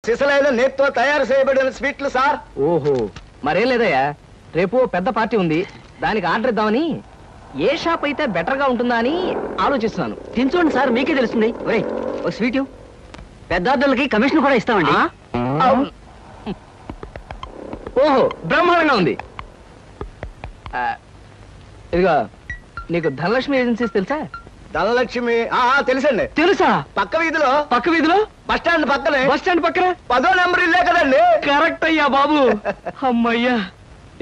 సిసలైన నేతితో తయారు చేయబడిన స్వీట్లు సార్. ఓహో, మరేం లేదయ్యా, రేపు పెద్ద పార్టీ ఉంది, దానికి ఆర్డర్ ఇద్దామని. ఏ షాప్ అయితే బెటర్ గా ఉంటుందా అని ఆలోచిస్తున్నాను. తినచూడండి సార్, మీకే తెలుస్తుంది. ఒరేయ్, ఒక స్వీట్ పెద్ద ఆర్డర్లకి కమిషన్ కూడా ఇస్తామండి. ఓహో, బ్రహ్మాండంగా ఉంది. ఇదిగో, నీకు ధనలక్ష్మి ఏజెన్సీస్ తెలుసా? ధనలక్ష్మి తెలుసండి. తెలుసా? పక్క వీధిలో బస్ స్టాండ్ పక్కనే. బస్ స్టాండ్ పక్కన 10వ నెంబర్ ఇల్లే కదండి. కరెక్ట్ అయ్యా బాబు. అమ్మయ్యా,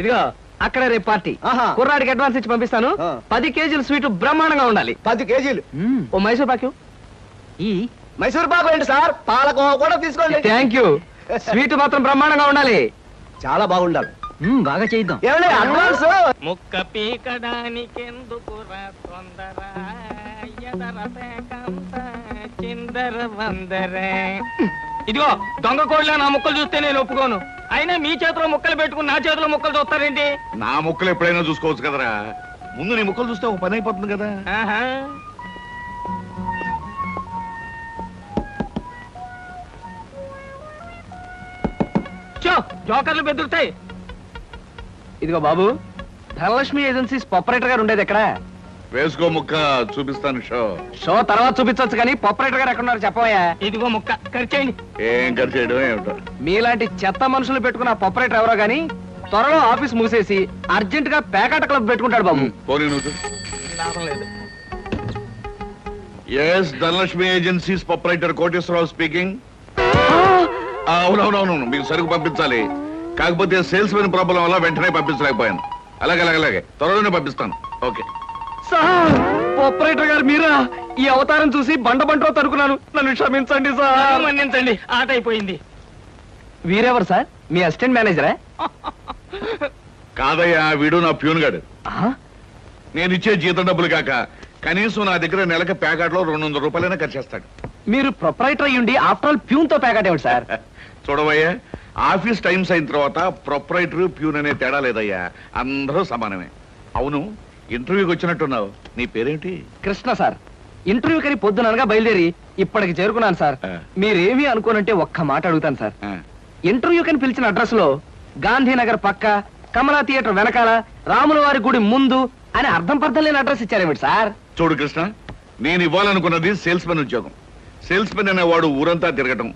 ఇదిగో అక్కడ రేపు పార్టీ. కుర్రాడికి అడ్వాన్స్ ఇచ్చి పంపిస్తాను. 10 కేజీలు స్వీట్ బ్రహ్మాండంగా ఉండాలి. 10 కేజీలు. ఓ మైసూర్ పాకు. ఈ మైసూర్ పాకు ఏంటి సార్, పాలకోవా కూడా తీసుకోండి. Thank you. స్వీట్ మాత్రం బ్రహ్మాండంగా ఉండాలి. చాలా బాగుండాలి. బాగా చేద్దాం. ఏమండి అడ్వాన్స్? ముక్క పీకడానికెందుకురా తొందర, ఎదర పేకంత చిందర వందర. ఇదిగో దొంగ కోళ్ళ నా ముక్కలు చూస్తే నేను ఒప్పుకోను. అయినా మీ చేతిలో ముక్కలు పెట్టుకుని నా చేతిలో ముక్కలు చూస్తారేంటి? నా ముక్కలు ఎప్పుడైనా చూసుకోవచ్చు కదరా, ముందు నీ ముక్కలు చూస్తే ఒక పని అయిపోతుంది కదా. జోకర్లు బెదురుతాయి. ఇదిగో బాబు, ధనలక్ష్మి ఏజెన్సీస్ ప్రొపరేటర్ గారు ఉండేది ఎక్కడ? వేసుకో ముక్క, చూపిస్తాను. షో తర్వాత చూపించవచ్చు కానీ ప్రొపరేటర్ గారు ఎక్కడ ఉన్నారు చెప్పవయ్యా. ఇదిగో ముక్క ఖర్చేయండి. ఏం ఖర్చు చేయడం ఏమిటో. మీలాంటి చెత్త మనుషులు పెట్టుకున్న ప్రొపరేటర్ ఎవరో గానీ త్వరలో ఆఫీస్ మూసేసి అర్జెంట్ గా పేకాట క్లబ్ పెట్టుకుంటాడు బాబు. పోనీ నువ్వు. లాభం లేదు. Yes, Dhanalakshmi agencies proprietor Koteswararao speaking. అవునవునవును, మీకు సరుకు పంపించాలి, కాకపోతే సేల్స్ మెన్ ప్రాబ్లం వల్ల వెంటనే పంపించలేకపోయాను. అలాగే త్వరలోనే పంపిస్తాను. ఓకే సార్, ప్రొపరేటర్ గారు మీరా? ఈ అవతారం చూసి బండలో తరుకున్నాను, నన్ను క్షమించండి సార్. మన్నించండి, ఆట అయిపోయింది. వీరెవరు సార్? మీ అసిస్టెంట్ మేనేజరా? కాదయ్యా, వీడు నా ప్యూన్ గాడు. నేను ఇచ్చే జీతం డబ్బులు కాక కనీసం నా దగ్గర నెలకి ప్యాకెట్లో 200 రూపాయలైనా ఖర్చు చేస్తాడు. మీరు ప్రొపరేటర్ అయ్యుండి ఆఫ్టర్ ఆల్ ప్యూన్ తో ప్యాకెట్ ఏమిటి సార్? చూడవయ్యా, ఆఫీస్ టైమ్స్ అయిన తర్వాత ప్రొపరేటర్ ప్యూన్ అనే తేడా లేదయ్యా, అందరూ సమానమే. అవును, ఇంటర్వ్యూకి వచ్చినట్టున్నావు, నీ పేరేంటి? కృష్ణ సార్. ఇంటర్వ్యూ కని పొద్దుననగా బయలుదేరి ఇప్పటికి చేరుకున్నాను సార్. మీరేమీ అనుకోనంటే ఒక్క మాట అడుగుతాను సార్. ఇంటర్వ్యూ కని పిలిచిన అడ్రస్ లో గాంధీనగర్ పక్క, కమలా థియేటర్ వెనకాల, రాముల వారి గుడి ముందు అని అర్థం పర్థం లేని అడ్రస్ ఇచ్చారేమిటి సార్? చూడు కృష్ణ, నేను ఇవ్వాలనుకున్నది సేల్స్ మెన్ ఉద్యోగం. సేల్స్ మెన్ అనేవాడు ఊరంతా తిరగటం,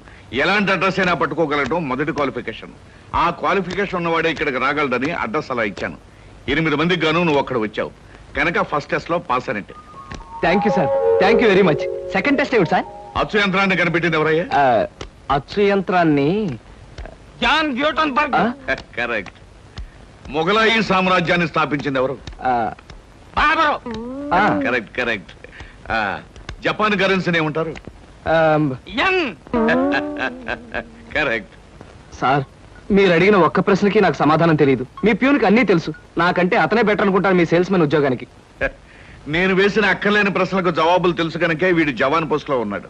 ఎలాంటి అడ్రస్ అయినా పట్టుకోగలగటం మొదటి క్వాలిఫికేషన్. ఆ క్వాలిఫికేషన్ ఉన్నవాడే ఇక్కడికి రాగలడని అడ్రస్ అలా ఇచ్చాను. 8 మందికి గాను నువ్వు అక్కడ వచ్చావు కనుక ఫస్ట్ టెస్ట్ లో పాస్ అయినట్టే. Thank you sir, thank you very much. Second test ఏమిటి సార్? అచ్చు యంత్రాన్ని కనిపెట్టింది ఎవరయ్యా? అచ్చు యంత్రాన్ని జాన్ గ్యూటన్బర్గ్. కరెక్ట్. మొఘలాయి సామ్రాజ్యాన్ని స్థాపించింది ఎవరు? బాబరు. కరెక్ట్. జపాన్ కరెన్సీని ఏమంటారు? యం. కరెక్ట్. సార్, మీరు అడిగిన ఒక్క ప్రశ్నకి నాకు సమాధానం తెలియదు. మీ ప్యూన్కి అన్నీ తెలుసు, నాకంటే అతనే బెటర్ అనుకుంటాను మీ సేల్స్ మెన్ ఉద్యోగానికి. నేను వేసిన అక్కర్లేని ప్రశ్నలకు జవాబులు తెలుసు కనుకే వీడు జవాన్ పోస్ట్ లో ఉన్నాడు.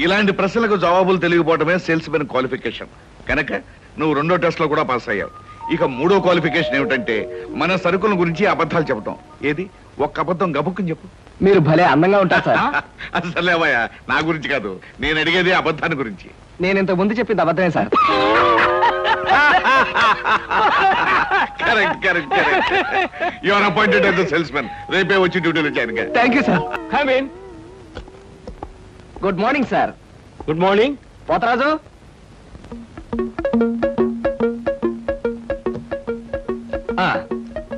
ఇలాంటి ప్రశ్నలకు జవాబులు తెలియకపోవడమే సేల్స్ మెన్ క్వాలిఫికేషన్. కనుక నువ్వు 2వ టెస్ట్ లో కూడా పాస్ అయ్యావు. ఇక 3వ క్వాలిఫికేషన్ ఏమిటంటే మన సరుకుల గురించి అబద్ధాలు చెప్పటం. ఏది, ఒక్క అబద్ధం గబుక్కుని చెప్పు. మీరు భలే అందంగా ఉంటారు సార్. అసలేవయ్యా, నా గురించి కాదు, నేను అడిగేది అబద్ధాన్ని గురించి. నేను ఇంతకు ముందు చెప్పింది అబద్ధమే sir. Correct. You are appointed as the salesmen. రేపే వచ్చి డ్యూటీలో జాయిన్ గా. Thank you sir. Come in. Good morning sir. Good morning. Potharaju,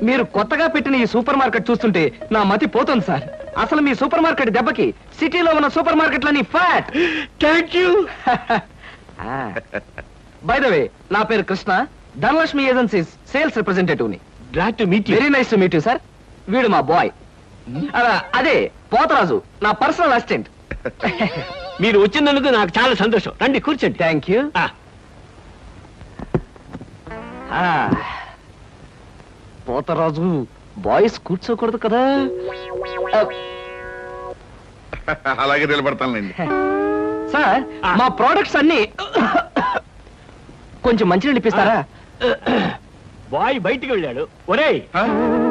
మీరు కొత్తగా పెట్టిన ఈ సూపర్ మార్కెట్ చూస్తుంటే నా మతి పోతుంది సార్. అసలు మీ సూపర్ మార్కెట్ దెబ్బకి సిటీలో ఉన్న సూపర్ మార్కెట్లన్నీ ఫ్యాట్. Thank you. By the way, నా పేరు Krishna, Dhanalakshmi agencies sales representative ని. Glad to meet you. Very nice to meet you sir. వీడు మా బాయ్. అదే పోతరాజు, నా పర్సనల్ అసిస్టెంట్. మీరు వచ్చినందుకు నాకు చాలా సంతోషం. రండి కూర్చోండి. Thank you. పోతరాజు, బాయ్స్ కూర్చోకూడదు కదా? అలాగే నిలబడతానులేండి. సార్, మా ప్రోడక్ట్స్ అన్ని కొంచెం మంచినీళ్ళు ఇప్పిస్తారా? బాయ్ బయటికి వెళ్ళాడు. ఒరేయ్,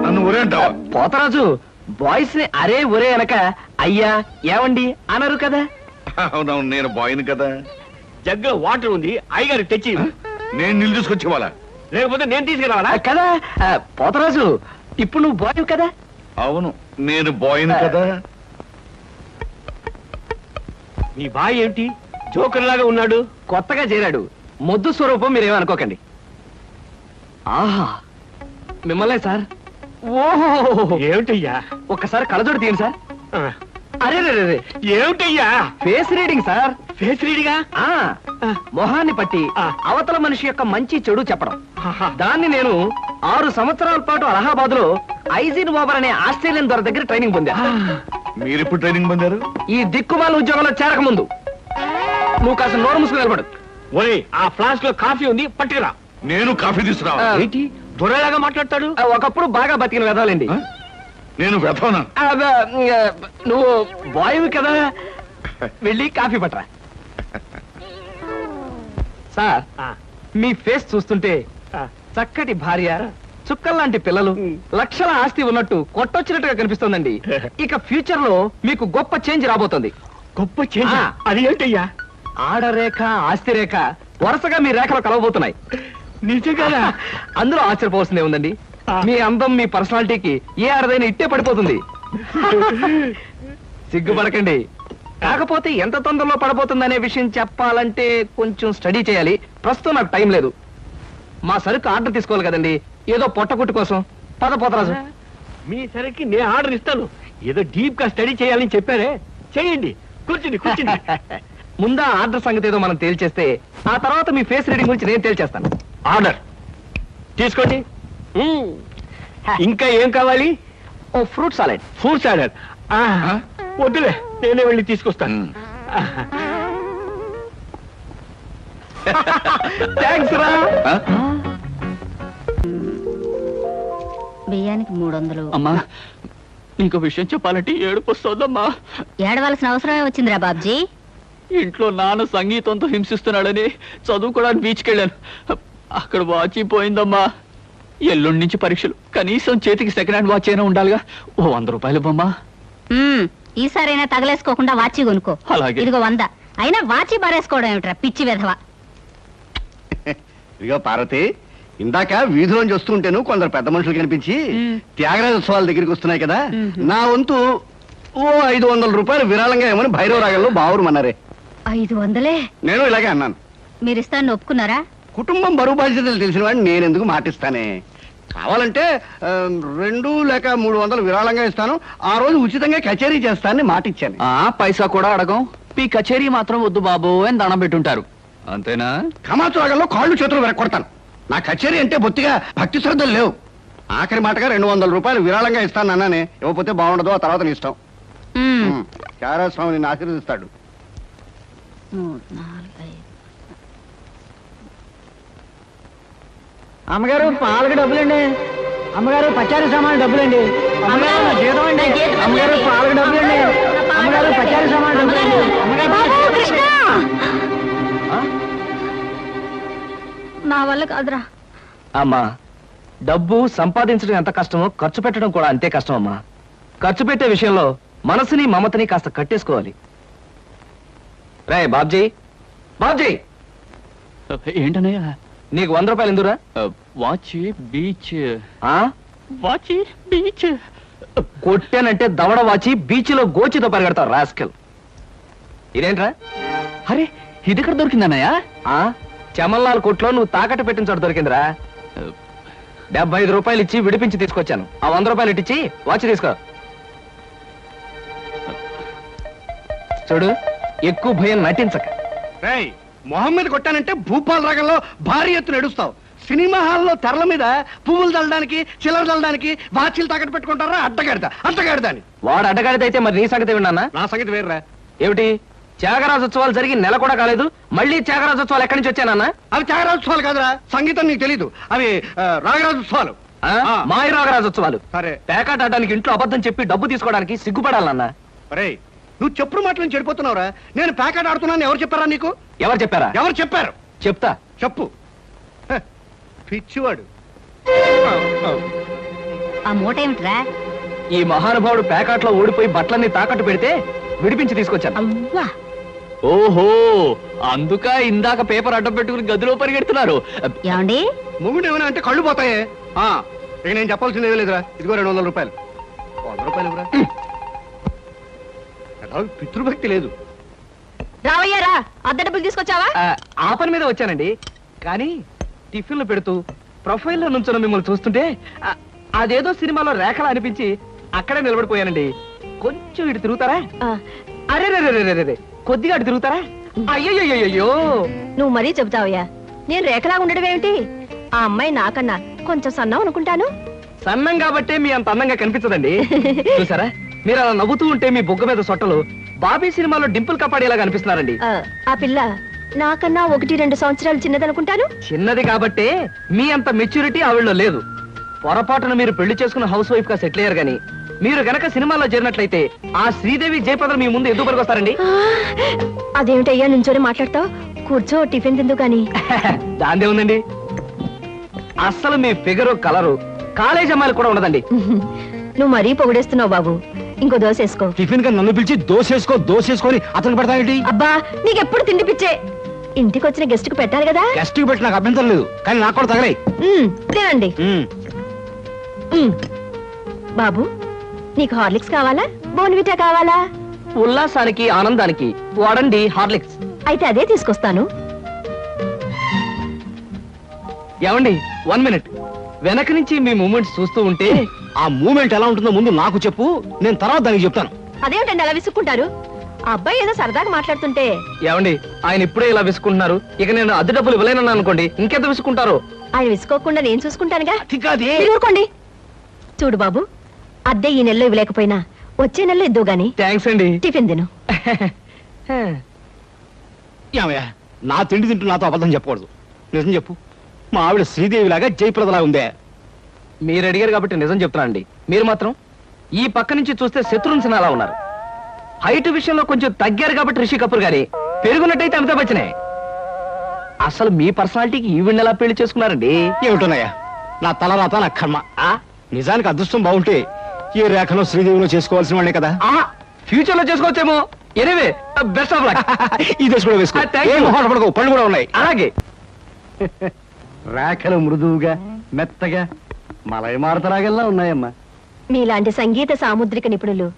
నన్ను ఒరే అంటావా? పోతరాజు, బాయ్స్ ని అరే ఒరే అనక అయ్యా ఏమండి అనరు కదా? అవునవును, నేను బాయ్ని కదా. జగ్గులో వాటర్ ఉంది అయ్యగారు తెచ్చి నేను నీళ్ళు తీసుకొచ్చేవాళ్ళ. లేకపోతే నేను తీసుకురావాలా? కదా పోతరాజు, ఇప్పుడు నువ్వు బాయ్ కదా. అవును, నేను బాయ్ని కదా. మీ బాయ్ ఏంటి జోకర్ లాగా ఉన్నాడు? కొత్తగా చేరాడు, మొద్దు స్వరూపం మీరేమనుకోకండి. ఆహా, మిమ్మల్నే సార్. ఓహో, ఏమిటయ్యా? ఒక్కసారి కళ్ళజోడు తీయండి సార్. ఆ, అరే రే రే, ఏమిటయ్యా? Face reading sir. ఫేస్ రీడిగా? ఆ మొహాన్ని పట్టి ఆ. అవతల మనిషి యొక్క మంచి చెడు చెప్పడం. ఆహా. దాన్ని నేను 6 సంవత్సరాల పాటు అలహాబాద్ లో ఐజిన్ ఓవర్ అనే ఆస్ట్రేలియన్ దొర దగ్గర ట్రైనింగ్ పొందా. మీరు ఇప్పుడు ట్రైనింగ్ పొందారు? ఈ దిక్కుమాల ఉద్యోగంలో చేరక ముందు. నువ్వు కాస్త నోరు మూసుకుని నిలబడు. ఓయ్, ఆ ఫ్లాస్క్ లో కాఫీ ఉంది, పట్టుకురా. నేను కాఫీ తీసుకురావా? ఆ. ఏంటి దొరలాగా మాట్లాడతాడు? ఒకప్పుడు బాగా బతికిన వెదవాలండి. నేను వెతవనా? నువ్వు బాయ్ కదా, వెళ్ళి కాఫీ పట్టరా. సార్, ఆ, మీ ఫేస్ చూస్తుంటే ఆ. చక్కటి భార్య, చుక్కల్లాంటి పిల్లలు, లక్షల ఆస్తి ఉన్నట్టు కొట్టొచ్చినట్టుగా కనిపిస్తోందండి. ఇక ఫ్యూచర్ లో మీకు గొప్ప చేంజ్ రాబోతుంది. గొప్ప చేంజ్. ఆ. అది ఏంటయ్యా? ఆడరేఖ, ఆస్తి రేఖ వరుసగా మీ రేఖలు కలవబోతున్నాయి. నిజంగా? అందులో ఆశ్చర్యపోవాల్సిందే ఉందండి. ఆ. మీ అందం, మీ పర్సనాలిటీకి ఏ ఆడదైనా ఇట్టే పడిపోతుంది. సిగ్గుపడకండి. కాకపోతే ఎంత తొందరలో పడబోతుందనే విషయం చెప్పాలంటే కొంచెం స్టడీ చేయాలి. ప్రస్తుతం నాకు టైం లేదు. మా సరుకు ఆర్డర్ తీసుకోవాలి కదండి, ఏదో పొట్టకుట్టు కోసం. పద పోతరాజు. మీ సరికి నేను ఆర్డర్ ఇస్తాను. ఏదో డీప్ గా స్టడీ చేయాలని చెప్పారే, చేయండి. కూర్చుని కూర్చుని. ముందా ఆర్డర్ సంగతి ఏదో మనం తేల్చేస్తే ఆ తర్వాత మీ ఫేస్ రీడింగ్ గురించి నేను తేల్చేస్తాను. ఆర్డర్ తీసుకోండి. ఇంకా ఏం కావాలి? ఓ ఫ్రూట్ సాలెడ్. Fruit salad. వద్దులే, నేనే వెళ్ళి తీసుకొస్తాను. థ్యాంక్స్ రా. బియ్యానికి 300. అమ్మా, నీకు విషయం చెప్పాలంటే ఏడుపు వస్తోందమ్మా. ఏడవలసిన అవసరమే వచ్చిందిరా బాబ్జీ. ఇంట్లో నాన్న సంగీతంతో హింసిస్తున్నాడని చదువుకోవడానికి బీచ్కి వెళ్ళాను. అక్కడ వాచ్ పోయిందమ్మా. ఎల్లుండి నుంచి పరీక్షలు, కనీసం చేతికి సెకండ్ హ్యాండ్ వాచ్ అయినా ఉండాలిగా. ఓ 100 రూపాయలు బొమ్మా. ఈసారైనా తగలేసుకోకుండా వాచి కొనుక్కో. అలాగే. ఇదిగో 100. అయినా వాచి బారేసుకోవడం ఏమిట్రా పిచ్చి విధవ. ఇదిగో పార్వతి, ఇందాక వీధిలోంచి వస్తుంటేను కొందరు పెద్ద మనుషులు కనిపించి త్యాగరాజోత్సవాల దగ్గరికి వస్తున్నాయి కదా, నా వంతు ఓ 500 రూపాయలు విరాళంగా ఏమని భైరవ రాగంలో బావురమన్నారే. 500? నేను ఇలాగే అన్నాను. మీరిస్తాను ఒప్పుకున్నారా? కుటుంబం బరువు బాధ్యతలు తెలిసిన వాడిని నేను ఎందుకు మాటిస్తానే. కావాలంటే 2 లేక 300 విరాళంగా ఇస్తాను, ఆ రోజు ఉచితంగా కచేరీ చేస్తానని మాటిచ్చాను. పైసా కూడా అడగం. మీ కచేరీ మాత్రం వద్దు బాబు అని దండం పెట్టుంటారు, అంతేనా? కమాతు రాగంలో కాళ్ళు చేతులు వెరకొడతాను. నా కచేరీ అంటే బొత్తిగా భక్తి శ్రద్ధలు లేవు. ఆఖరి మాటగా 200 రూపాయలు విరాళంగా ఇస్తాను అన్నానే. ఇవ్వకపోతే బాగుండదు, ఆ తర్వాత నీ ఇష్టం. త్యాగరాజ స్వామి నిన్ను ఆశీర్వదిస్తాడు. 3, 4, 5. అమ్మగారు పాలకు డబ్బులండి. అమ్మగారు పచారీ సామాన్ డబ్బులండి. అమ్మగారు నా జీతం అండి. అమ్మగారు పాలకు డబ్బులండి. అమ్మగారు పచారీ సామాన్ డబ్బులండి. బాబు, కృష్ణ! నా వల్ల కాదురా. అమ్మా, డబ్బు సంపాదించడం ఎంత కష్టమో ఖర్చు పెట్టడం కూడా అంతే కష్టం అమ్మా. ఖర్చు పెట్టే విషయంలో మనసుని మమతని కాస్త కట్టేసుకోవాలి. రే బాబ్జీ, బాబ్జీ, ఏంటనయ్యా? నీకు 100 రూపాయలు ఎందురా? వాచ్ బీచ్. ఆ? వాచ్ బీచ్. కొట్టానంటే దవడ వాచి బీచ్లో గోచితో పరిగెడతావు రాస్కెల్. ఇదేంట్రా? అరే, ఇది ఎక్కడ దొరికిందన్నయ్యా? ఆ చమల్లాల్ కొట్లో నువ్వు తాకట్టు పెట్టిన చోట దొరికిందిరా. 75 రూపాయలు ఇచ్చి విడిపించి తీసుకొచ్చాను. ఆ 100 రూపాయలు ఇట్టించి వాచ్ తీసుకో. చూడు, ఎక్కువ భయం నటించక. రేయ్, మొహం మీద కొట్టానంటే భూపాల్ రాగంలో భారీ ఎత్తున ఎడుస్తావు. సినిమా హాల్లో తెరల మీద పువ్వులు చల్లడానికి, చిల్లర చల్లడానికి వాచీలు తాకట్టు పెట్టుకుంటారా? అడ్డగాడిదా అని. వాడు అడ్డగాడిదైతే మరి నీ సంగతి విన్నానా? నా సంగతి వేర్రా. ఏమిటి, త్యాగరాజోత్సవాలు జరిగి నెల కూడా కాలేదు, మళ్ళీ త్యాగరాజోత్సవాలు ఎక్కడి నుంచి వచ్చానన్నా? అవి త్యాగరాజోత్సవాలు కాదురా, సంగీతం నీకు తెలీదు. అవి రాగరాజోత్సవాలు. మాయ రాగరాజోత్సవాలు. సరే, పేకాట ఆడడానికి ఇంట్లో అబద్ధం చెప్పి డబ్బు తీసుకోవడానికి సిగ్గుపడాలన్నా. రేయ్, నువ్వు చెప్పుడు మాటలను చెడిపోతున్నావురా. నేను ప్యాకెట్ ఆడుతున్నాను ఎవరు చెప్పారా నీకు? ఎవరు చెప్పారా? ఎవరు చెప్పారు? చెప్తా. చెప్పు. హ, పిచ్చివాడు. ఆ మూట ఏమిట్రా? ఈ మహానుభావుడు పేకాట్లో ఓడిపోయి బట్టలన్నీ తాకట్టు పెడితే విడిపించి తీసుకొచ్చాను. అవ్వా, ఓహో అందుక ఇందాక పేపర్ అడ్డం పెట్టుకుని గదిలో పరిగెడుతున్నారు. ఏమండి మొగుడు ఏమైనా అంటే కళ్ళు పోతాయే. ఇక నేను చెప్పాల్సింది ఏమీ లేదురా. ఇదిగో 200 రూపాయలు. 100 రూపాయలు ఇవ్వరా. పితృభక్తి లేదు. రావయ్యారా అద్దె డబ్బులు తీసుకొచ్చావా? ఆ పని మీద వచ్చానండి. కానీ టిఫిన్లు పెడుతూ ప్రొఫైల్లో నుంచున్న మిమ్మల్ని చూస్తుంటే అదేదో సినిమాలో రేఖలా అనిపించి అక్కడే నిలబడిపోయానండి. కొంచెం ఇటు తిరుగుతారా? అరే కొద్దిగా అటు తిరుగుతారా? అయ్యో నువ్వు మరీ చెబుతావయ్యా. నేను రేఖలా ఉండడం ఏమిటి? ఆ అమ్మాయి నాకన్నా కొంచెం సన్నం అనుకుంటాను. సన్నం కాబట్టే మీ అంత అందంగా కనిపించదండి. చూసారా మీరు అలా నవ్వుతూ ఉంటే మీ బొగ్గ మీద సొట్టలు బాబీ సినిమాలో డింపుల్ కపాడేలా కనిపిస్తున్నారండి. ఆ పిల్ల నాకన్నా 1-2 సంవత్సరాలు చిన్నదనుకుంటాను. చిన్నది కాబట్టే మీ అంత మెచ్యూరిటీ ఆవిడలో లేదు. పొరపాటున మీరు పెళ్లి చేసుకున్న హౌస్ వైఫ్ గా సెటిల్ అయ్యారు గాని మీరు గనక సినిమాలో చేరినట్లయితే ఆ శ్రీదేవి జయప్రద మీ ముందు ఎందుకు పనికొస్తారండి? అదేమిటయ్యా నుంచోనే మాట్లాడతావు? కూర్చో, టిఫిన్ తిందు గాని. దాందే ఉందండి. అస్సలు మీ ఫిగరు కలరు కాలేజ్ అమ్మాయిలు కూడా ఉండదండి. నువ్వు మరీ పొగిడేస్తున్నావు బాబు. ఇంకో దోశ వేసుకో. టిఫిన్ గా నన్ను పిలిచి దోసేసుకొని అతను పెడతావేంటి? అబ్బా నీకెప్పుడు తిండి పిచ్చే. ఇంటికి వచ్చిన గెస్ట్ కు పెట్టాలి కదా. గెస్ట్ కి పెట్టి నాకు అభ్యంతరం లేదు, కానీ నాకు కూడా తగలే. తినండి. బాబు నీకు హార్లిక్స్ కావాలా, బోన్విటా కావాలా? ఉల్లాసానికి ఆనందానికి వాడండి హార్లిక్స్. అయితే అదే తీసుకొస్తాను. ఏమండి 1 మినిట్. వెనక నుంచి మీ మూమెంట్స్ చూస్తూ ఉంటే ఆ మూమెంట్ ఎలా ఉంటుందో ముందు నాకు చెప్పు, నేను తర్వాత దానికి చెప్తాను. అదేమిటండి అలా విసుక్కుంటారు? ఆ అబ్బాయి ఏదో సరదాగా మాట్లాడుతుంటే. ఏమండి ఆయన ఇప్పుడే ఇలా విసుకుంటున్నారు. ఇక నేను అద్దె డబ్బులు ఇవ్వలేనన్నా అనుకోండి ఇంకెంత విసుకుంటారు. ఆయన విసుకోకుండా నేను చూసుకుంటానుగా. అది మీరు ఊరుకోండి. చూడు బాబు, అద్దె ఈ నెలలో ఇవ్వలేకపోయినా వచ్చే నెలలో ఇద్దు గాని. థ్యాంక్స్ అండి. టిఫిన్ తిను. ఏమయ్యా, నా తిండి తింటూ నాతో అబద్ధం చెప్పకూడదు. నిజం చెప్పు, మా ఆవిడ శ్రీదేవి లాగా జయప్రదలా ఉందే? మీరు అడిగారు కాబట్టి నిజం చెప్తున్నా అండి. మీరు మాత్రం ఈ పక్క నుంచి చూస్తే శత్రుఘ్న సిన్హా అలా ఉన్నారు. హైట్ విషయంలో కొంచెం తగ్గారు కాబట్టి రిషి కపూర్ గారి, పెరుగున్నట్టయితే అమితాబ్ బచ్చనే. అసలు మీ పర్సనాలిటీకి ఈవిడ్ని ఎలా పెళ్లి చేసుకున్నారండి? ఏమిటోనయ్యా, నా తలరాత నా కర్మ. నిజానికి అదృష్టం బాగుంటే ఏ రేఖలో శ్రీదేవిలో చేసుకోవాల్సిన వాళ్ళే కదా. ఫ్యూచర్ లో చేసుకోవచ్చేమో. Anyway best of luck. ఈ దశ కూడా వేసుకో. ఏం మొహాట పడకు, పళ్ళు కూడా ఉన్నాయి. అలాగే. రేఖలు మృదువుగా మెత్తగా మలయమారుతరాగల్లా ఉన్నాయమ్మా. మీలాంటి సంగీత సాముద్రిక నిపుణులు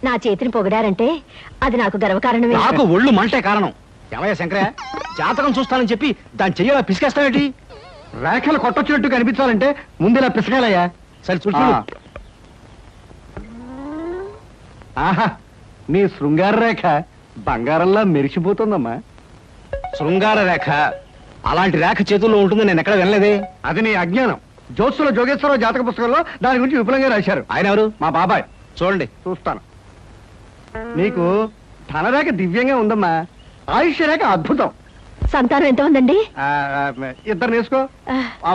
నా చేతిని పొగిడారంటే అది నాకు గర్వకారణమే. నాకు ఒళ్ళు మంటే కారణం. ఏమయ్యా శంకరయ్య, జాతకం చూస్తానని చెప్పి దాన్ని చెయ్యాలా పిసికేస్తావేంటి? రేఖలు కొట్టొచ్చినట్టు కనిపించాలంటే ముందులా పిసకాలయ్యా. సరే చూడు. ఆహా, నీ శృంగార రేఖ బంగారంలా మెరిసిపోతుందమ్మా. శృంగార రేఖ అలాంటి రేఖ చేతుల్లో ఉంటుందని నేను ఎక్కడ వినలేదే. అది నీ అజ్ఞానం. జ్యోత్సుల జోగేశ్వరరావు జాతక పుస్తకంలో దాని గురించి విపులంగా రాశారు. ఆయన ఎవరు? మా బాబాయ్. చూడండి. చూస్తాను. నీకు ధనరేఖ దివ్యంగా ఉందమ్మా. ఆయుష్ రేఖ అద్భుతం. సంతానం ఎంత ఉందండి? 2 నేసుకో.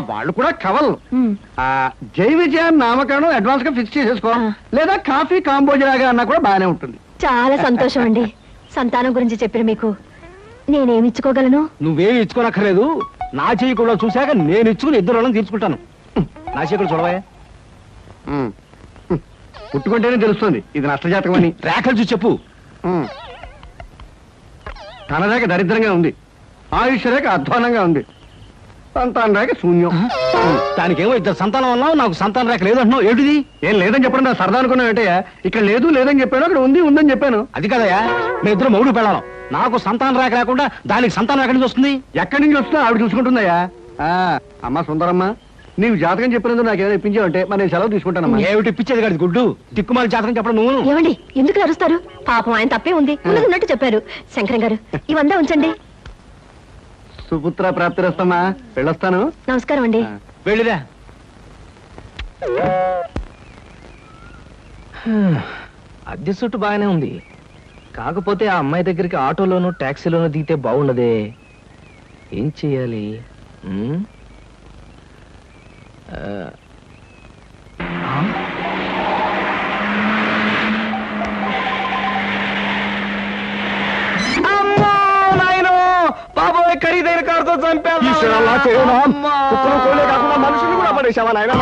వాళ్ళు కూడా కవల్. ఉమ్. జై విజయాన్ నామకరణం అడ్వాన్స్ గా ఫిక్స్ చేసేసుకో. లేదా కాఫీ కాంబోజరాగా అన్నా కూడా బాగానే ఉంటుంది. చాలా సంతోషం అండి. సంతానం గురించి చెప్పిన మీకు నేనేమి ఇచ్చుకోగలను? నువ్వేమి ఇచ్చుకోనక్కర్లేదు. నా చెయ్యి కూడా చూశాక నేను ఇచ్చుకుని 2 రోజులను తీర్చుకుంటాను. నా చెయ్యి కూడా చూడవా. పుట్టుకుంటేనే తెలుస్తుంది ఇది నష్టజాతకం అని. రేఖలు చూసి చెప్పు. ధనరేఖ దరిద్రంగా ఉంది. ఆయుష్ రేఖ అధ్వానంగా ఉంది. సంతాన రేఖ శూన్యం. దానికేమో 2 సంతానం అన్నావు, నాకు సంతాన రేఖ లేదు అంటున్నావు. ఏమిటిది? ఏం లేదని చెప్పడం నా సరదా అనుకున్నావు ఏంటయ్యా? ఇక్కడ లేదు లేదని చెప్పాను, అక్కడ ఉంది ఉందని చెప్పాను. అది కదయ్యా, మీ ఇద్దరు మౌడు పెళ్ళాం. నాకు సంతాన రేఖ లేకుండా దానికి సంతానం ఎక్కడి నుంచి వస్తుంది? ఎక్కడి నుంచి వస్తుందో ఆవిడ చూసుకుంటుందయ్యా. అమ్మా సుందరమ్మ, నీవు జాతకం చెప్పినందుకు నాకేదో ఇప్పించావంటే మరి నేను సెలవు తీసుకుంటానమ్మా. ఏమిటి ఇప్పించేది కాదు గుడ్డు, దిక్కుమాలి జాతకం చెప్పడం నువ్వు. ఏమండి ఎందుకు అరుస్తారు? పాపం ఆయన తప్పే ఉంది, ఉన్నట్టు చెప్పారు. శంకరం గారు ఇవంతా ఉంచండి. సుపుత్ర ప్రాప్తిరస్తమ్మా, వెళ్ళొస్తాను. నమస్కారం అండి. వెళ్ళిరా. అద్దె చుట్టూ బాగానే ఉంది. కాకపోతే ఆ అమ్మాయి దగ్గరికి ఆటోలోను టాక్సీలోను దిగితే బాగుండదే. ఏం చెయ్యాలి? బాబోయ్, ఖరీదైన కారుతో చంపాను. మనుషులు కూడా పడేసావా నాయన?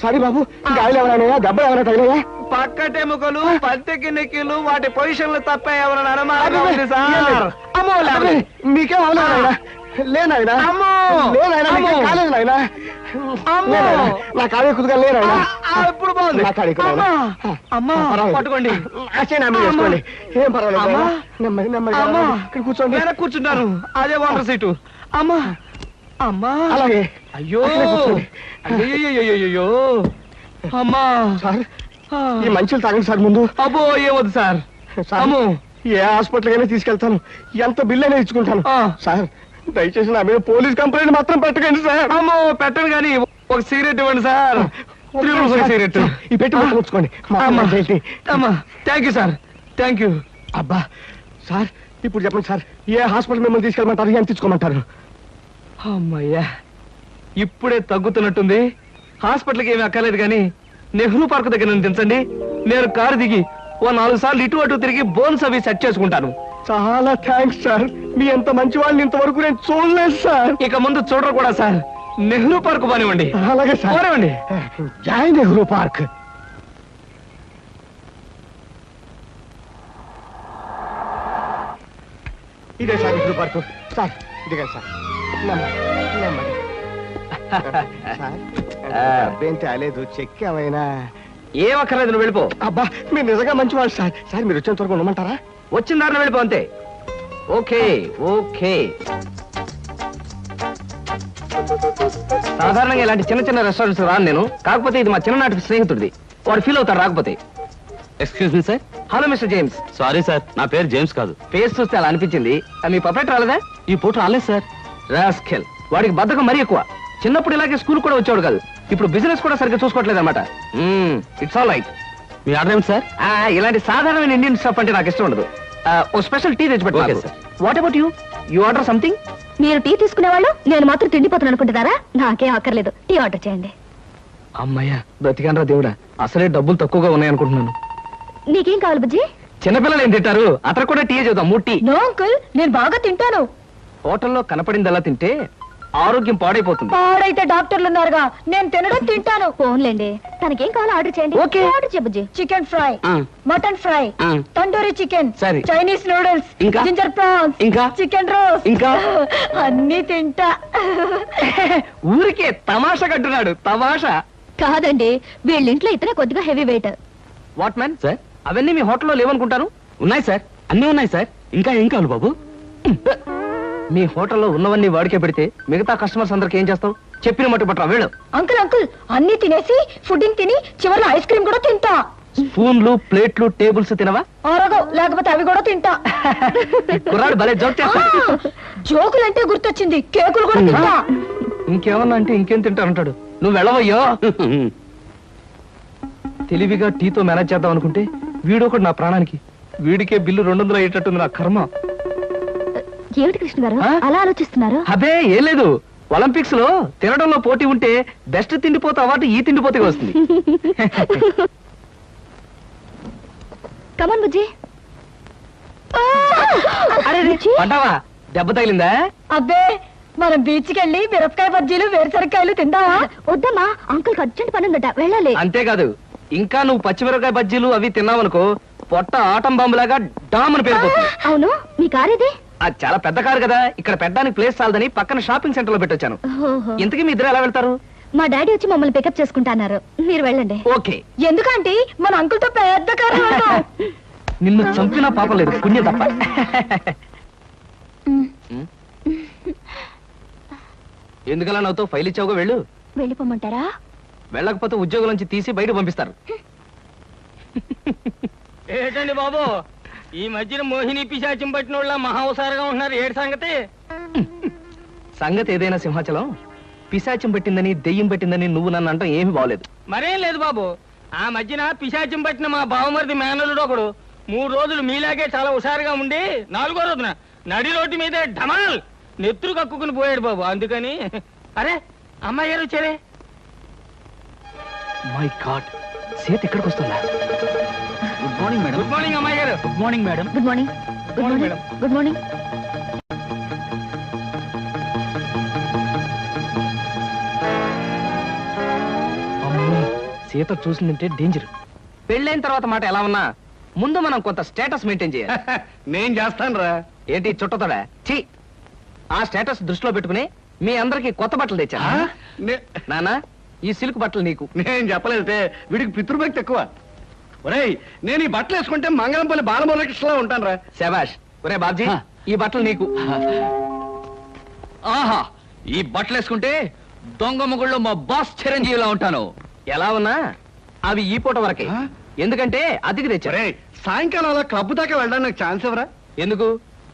సారీ బాబు, గాయలు ఎవరైనా దెబ్బ ఎవరైనా తగిలాయా? పక్కటెముకలు పత్తికి నెక్కిలు వాటి పొజిషన్లు తప్పాయేమని అనుమానంగా ఉంది సార్. అమ్మో లేవలే. మీకేం అవలేదు నాయనా లేనాయనా అమ్మో. లేనాయనా అమ్మో. కాలేదు నాయనా అమ్మో. నా కాడే కుదుగా లేనాయనా ఇప్పుడు బాగుంది. నా కాడే అమ్మా. అమ్మా పట్టుకోండి. వేసుకోండి ఏం పర్వాలేదు అమ్మా. నాయనా. నెమ్మది నెమ్మది అమ్మా. ఇక్కడ కూర్చోండి వెనక్కి కూర్చుంటాను. అదే వాటర్ సీటు. అమ్మా అమ్మా. అలాగే అయ్యో అక్కడే కూర్చోండి. అయ్యో అమ్మా. సార్ ఈ మంచులు తాగండి సార్ ముందు అబ్బో ఏమొద్దు సార్. సార్, అమ్మో. ఏ హాస్పిటల్ అయినా తీసుకెళ్తాను ఎంత బిల్ అయినా ఇచ్చుకుంటాను ఆ. సార్ దయచేసి నా మీద పోలీస్ కంప్లైంట్ మాత్రం పెట్టకండి సార్ అమ్మో పెట్టను కానీ ఒక సిగరెట్ ఇవ్వండి సార్. 3 సిగరెట్. ఈ పెట్టి ఉంచుకోండి అమ్మా అమ్మా thank you sir thank you. అబ్బా సార్ ఇప్పుడు చెప్పండి సార్ ఏ హాస్పిటల్ మిమ్మల్ని తీసుకెళ్ళమంటారు ఎంత తీసుకోమంటారు అమ్మయ్యా ఇప్పుడే తగ్గుతున్నట్టుంది. హాస్పిటల్కి ఏమీ అక్కర్లేదు కానీ నెహ్రూ పార్క్ దగ్గర నన్ను దించండి. నేను కారు దిగి ఓ 4 సార్లు ఇటు అటు తిరిగి బోన్స్ అవి సెట్ చేసుకుంటాను. చాలా థ్యాంక్స్ సార్ మీ ఎంత మంచి వాళ్ళని ఇంతవరకు నేను చూడలేదు సార్ ఇక ముందు చూడరు కూడా సార్. నెహ్రూ పార్క్ పోనివ్వండి. అలాగే సార్ పోనివ్వండి. జై నెహ్రూ పార్క్ ఇదే సార్ నెహ్రూ పార్క్ సార్ దిగండి సార్ నెమ్మది నెమ్మది సార్ డబ్బేం తేలేదు చెక్ ఏమైనా ఏం అక్కర్లేదు నువ్వు వెళ్ళిపో. అబ్బా మీరు నిజంగా మంచి వాళ్ళు సార్ సార్ మీరు వచ్చేంత వరకు ఉండమంటారా వచ్చిన దారిలో వెళ్ళిపో అంతే. Okay okay. సాధారణంగా ఇలాంటి చిన్న చిన్న రెస్టారెంట్స్ రాను నేను. కాకపోతే ఇది మా చిన్ననాటి స్నేహితుడిది. వాడు ఫీల్ అవుతాడు రాకపోతే. Excuse me sir. Hello mister James. Sorry sir, నా పేరు జేమ్స్ కాదు. ఫేస్ చూస్తే అలా అనిపించింది. మీ పర్ఫెక్ట్ రాలేదా? ఈ పూట రాలేదు సార్. రాస్కెల్. వాడికి బద్ధకం మరీ ఎక్కువ. చిన్నప్పుడు ఇలాగే స్కూల్ కూడా వచ్చాడు కాదు. ఇప్పుడు బిజినెస్ కూడా సరిగ్గా చూసుకోవట్లేదు అనమాట. It's all right. Me order ఏమిటి సార్? ఇలాంటి సాధారణమైన ఇండియన్ స్టఫ్ అంటే నాకు ఇష్టం ఉండదు. ఓ స్పెషల్ టీ తెచ్చి Okay, పెట్టు. sir. What about you? You order something? మీరు టీ తీసుకునేవాళ్ళు నేను మాత్రం తిండిపోతాను అనుకుంటున్నారా? నాకేం అక్కర్లేదు, టీ ఆర్డర్ చేయండి. అమ్మయ్యా బ్రతికానరా దేవుడా. అసలే డబ్బులు తక్కువగా ఉన్నాయనుకుంటున్నాను. నీకేం కావాలి బుజ్జి? చిన్నపిల్లలు ఏం తింటారు? అతను కూడా టీ చేద్దాం. 3 టీ. నో అంకుల్, నేను బాగా తింటాను. హోటల్లో కనపడింది అలా తింటే ఆరోగ్యం పాడైపోతుంది. పాడైతే డాక్టర్లు ఉన్నారుగా, నేను తినడం తింటాను. ఫోన్లేండి, తనకేం కావాలో ఆర్డర్ చేయండి. Okay. ఆర్డర్ చేయ బుజ్జి. చికెన్ ఫ్రై, ఆ. మటన్ ఫ్రై, ఆ. తండూరి చికెన్, సరే. చైనీస్ నూడిల్స్, ఇంకా? జింజర్ ప్రాన్స్, ఇంకా? చికెన్ రోస్ట్, ఇంకా? అన్ని తింటా. ఊరికే తమాషా కట్టున్నాడు. తమాషా కాదండి, వీళ్ళింట్లో ఇతనే కొద్దిగా heavy weight. What man sir అవన్నీ మీ హోటల్లో లేవనుకుంటాను. ఉన్నాయి సార్, అన్నీ ఉన్నాయి సార్. ఇంకా ఏం కావాలి బాబు? మీ హోటల్లో ఉన్నవన్నీ వాడికే పెడితే మిగతా కస్టమర్స్ అందరికి ఏం చేస్తావు? చెప్పిన మట్టు పట్టరా వెళ్ళు. అంకుల్ అంకుల్, అన్ని తినేసి ఫుడ్డింగ్ తిని చివరిలో ఐస్ క్రీమ్ కూడా తింటా. స్పూన్లు ప్లేట్లు టేబుల్స్ తినవా? ఆరగో, లేకపోతే అవి కూడా తింటా. కుర్రాడు భలే జోక్ చేస్తాడు. జోకులంటే గుర్తొచ్చింది, కేకులు కూడా తింటా. ఇంకేమన్నా అంటే ఇంకేం తింటానంటాడు. నువ్వు వెళ్ళవయ్యో. తెలివిగా టీతో మేనేజ్ చేద్దాం అనుకుంటే వీడొకడు నా ప్రాణానికి. వీడికే బిల్లు 200 అయ్యేటట్టుంది నా కర్మ. ఏమిటి కృష్ణ గారు ఆ? అలా ఆలోచిస్తున్నారు? అదే ఏం లేదు. ఒలింపిక్స్ లో తినడంలో పోటీ ఉంటే బెస్ట్ తిండిపోతే అవార్డు ఈ తిండిపోతే వస్తుంది. కమన్ బుజ్జి. అరే పడ్డావా? దెబ్బ తగిలిందా? అబ్బే, మనం బీచ్కి వెళ్ళి మిరపకాయ బజ్జీలు వేరుసరికాయలు తిందామా? వద్దమ్మా, అంకుల్ అర్జెంట్ పని ఉందట, వెళ్ళాలి. అంతేకాదు, ఇంకా నువ్వు పచ్చిమిరపకాయ బజ్జీలు అవి తిన్నావనుకో పొట్ట ఆటం బాంబులాగా డామ్ అని పేరుపోతుంది. అవును, మీ కారు ఇది? అది చాలా పెద్ద కారు కదా, ఇక్కడ పెట్టడానికి ప్లేస్ చాలదని పక్కన షాపింగ్ సెంటర్ లో పెట్టొచ్చాను. ఓహో. ఇంతకీ మీ ఇద్దరు ఎలా వెళ్తారు? మా డాడీ వచ్చి మమ్మల్ని పికప్ చేసుకుంటున్నారు, మీరు వెళ్ళండి. ఓకే. ఎందుకంటే మన అంకుల్ తో పెద్ద కారు. నిన్ను చంపినా పాపం లేదు, పుణ్యం తప్ప. ఎందుకలా నవ్వుతో ఫైల్ ఇచ్చావుగా వెళ్ళు. వెళ్ళిపోమంటారా? వెళ్ళకపోతే ఉద్యోగం నుంచి తీసి బయట పంపిస్తారు. ఏంటండి బాబు, ఈ మధ్యన మోహిని పిశాచం పట్టిన వాళ్ళ మహావసారంగా ఉంటున్నారు. ఏడు సంగతి? సంగతి ఏదైనా సింహాచలం, పిశాచం పెట్టిందని దెయ్యం పెట్టిందని నువ్వు నన్ను అంటాం ఏమీ బాగలేదు. మరేం లేదు బాబు, ఆ మధ్యన పిశాచం పట్టిన మా బావమరిది మేనలుడు ఒకడు 3 రోజులు మీలాగే చాలా హుషారుగా ఉండి 4వ రోజున నడి రోడ్డు మీదే ఢమాల్ నెత్తురు కక్కుకుని పోయాడు బాబు. అందుకని అరే అమ్మాయి గారు వచ్చారే. మై గాడ్, సీత ఇక్కడికి వస్తుందా? Good morning madam. Good morning అమ్మాయి గారు. Good morning madam. Good morning. Good morning, morning. Good morning. అమ్మో, సీత చూసిందంటే డేంజర్. పెళ్ళైన తర్వాత మాట ఎలా ఉన్నా ముందు మనం కొంత స్టేటస్ మెయింటైన్ చేయాలి. నేను చేస్తాను రా. ఏంటి చుట్టతోడా? ఛీ! ఆ స్టేటస్ దృష్టిలో పెట్టుకుని మీ అందరికి కొత్త బట్టలు తెచ్చాను. నానా, ఈ సిల్క్ బట్టలు నీకు. నేను చెప్పలేదే, వీడికి పితృభక్తి ఎక్కువ. ఒరేయ్, నేను ఈ బట్టలు వేసుకుంటే మంగళంపల్లి బాలమురకృష్ణలా ఉంటాను రా. శబాష్. ఒరే బాబ్జీ, ఈ బట్టలు నీకు. ఆహా, ఈ బట్టలు వేసుకుంటే దొంగ మొగుళ్ళు మా బాస్ చిరంజీవిలా ఉంటాను. ఎలా ఉన్నా అవి ఈ పూట వరకే. ఎందుకంటే అద్దెకి తెచ్చారు. ఒరేయ్, సాయంకాలం అలా క్లబ్ దాకా వెళ్ళడానికి నాకు ఛాన్స్ ఎవరా? ఎందుకు?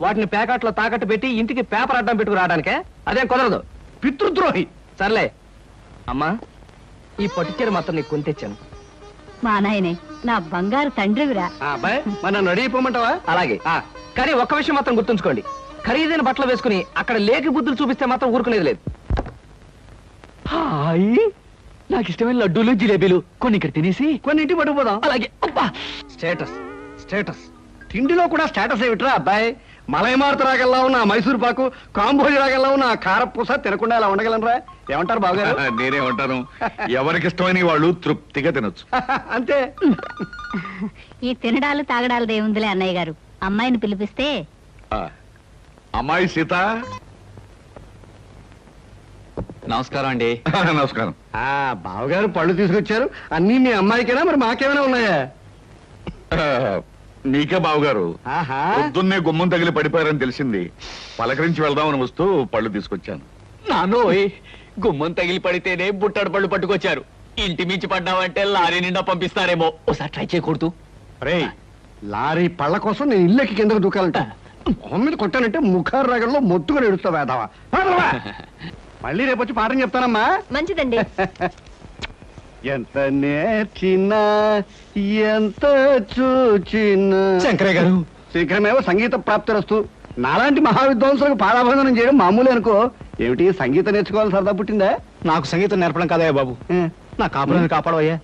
వాటిని ప్యాకెట్లో తాకట్టు పెట్టి ఇంటికి పేపర్ అడ్డం పెట్టుకు రావడానికే? అదేం కుదరదు. పితృద్రోహి. సర్లే అమ్మా, ఈ పట్టుచీర మాత్రం నీకు కొని తెచ్చాను. మా నాయనే నా బంగారు తండ్రివిరా. అబ్బాయి, మరి నన్ను రెడీ అయిపోమంటావా? అలాగే. కానీ ఒక్క విషయం మాత్రం గుర్తుంచుకోండి, ఖరీదైన బట్టలు వేసుకుని అక్కడ లేకి బుద్ధులు చూపిస్తే మాత్రం ఊరుకునేది లేదు. హాయ్, నాకు ఇష్టమైన లడ్డూలు జిలేబీలు కొన్ని ఇక్కడ తినేసి కొన్ని ఇంటికి పట్టుకుపోదాం. అలాగే. అబ్బా, స్టేటస్ స్టేటస్. తిండిలో కూడా స్టేటస్ ఏమిట్రా అబ్బాయి? మలైమారుత రాగల్లా ఉన్న మైసూర్ పాకు, కాంబోజి రాగల్లా ఉన్న కారపూస తినకుండా ఇలా ఉండగలనరా? ఏమంటారు బావగారు? నేనే ఉంటాను. ఎవరికి ఇష్టమైన వాళ్ళు తృప్తిగా తినొచ్చు. అంతే. ఈ తినడాలు తాగడాలు దేవుందిలే అన్నయ్య గారు. అమ్మాయిని పిలిపిస్తే ఆ, అమ్మాయి సీత. నమస్కారం అండి. నమస్కారం. బావగారు పళ్ళు తీసుకొచ్చారు. అన్నీ మీ అమ్మాయికేనా, మరి మాకేమైనా ఉన్నాయా? నీకే బావగారు. ఆహా. పొద్దున్నే గుమ్మం తగిలి పడిపోయారని తెలిసింది. పలకరించి వెళ్దామని వస్తూ పళ్ళు తీసుకొచ్చాను. నానోయ్, గుమ్మం తగిలి పడితేనే బుట్టడు పళ్ళు పట్టుకొచ్చారు. ఇంటి మించి పడ్డావంటే లారీ నిండా పంపిస్తారేమో. ఒకసారి ట్రై చేయకూడదు. రేయ్, లారీ పళ్ళ కోసం నేను ఇల్లెక్కి కిందకు దూకాలంట. మొహం మీద కొట్టానంటే ముఖారు రగంలో మొత్తుగా ఎడుస్తా వేదావా. మళ్ళీ రేపు వచ్చి పాఠం చెప్తానమ్మా. మంచిదండి. ఎంత నేర్చినా ఎంత చూచినా. శంకరయ్య గారు, శీఘ్రమేవో సంగీత ప్రాప్తిరస్తు. నాలాంటి మహావిద్వాంసులకు పాదాభందనం చేయడం మామూలు అనుకో. ఏమిటి, సంగీతం నేర్చుకోవాలి సరదా పుట్టిందా? నాకు సంగీతం నేర్పడం కదయ్యా బాబు, నా కాపురాన్ని కాపాడవయ్యా.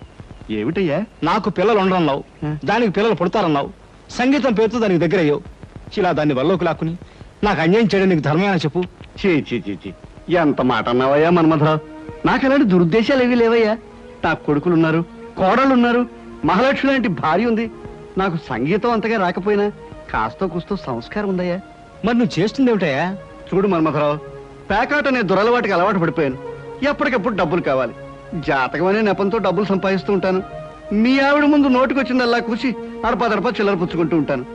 ఏమిటయ్యా? నాకు పిల్లలు ఉండరన్నావు, దానికి పిల్లలు పుడతారన్నావు, సంగీతం పేరుతో దానికి దగ్గర అయ్యావు. ఇలా దాన్ని వల్లోకి లాక్కుని నాకు అన్యాయం చేయడం నీకు ధర్మేనా చెప్పు? చీ చీ చీ చీ, ఎంత మాట అన్నావయ్యా మన్మథరావు. నాకు అలాంటి దురుద్దేశాలు ఏవీ లేవయ్యా. నాకు కొడుకులున్నారు, కోడళ్ళున్నారు, మహాలక్ష్మి లాంటి భార్య ఉంది. నాకు సంగీతం అంతగా రాకపోయినా కాస్తో కూస్తో సంస్కారం ఉందయ్యా. మరి నువ్వు చేస్తుంది ఏమిటయ్యా? చూడు మన్మథరావు, పేకాట అనే దురలవాటికి అలవాటు పడిపోయాను. ఎప్పటికప్పుడు డబ్బులు కావాలి. జాతకం అనే నెపంతో డబ్బులు సంపాదిస్తూ ఉంటాను. మీ ఆవిడ ముందు నోటికొచ్చిందల్లా కూసి అడపదడప చిల్లర పుచ్చుకుంటూ ఉంటాను.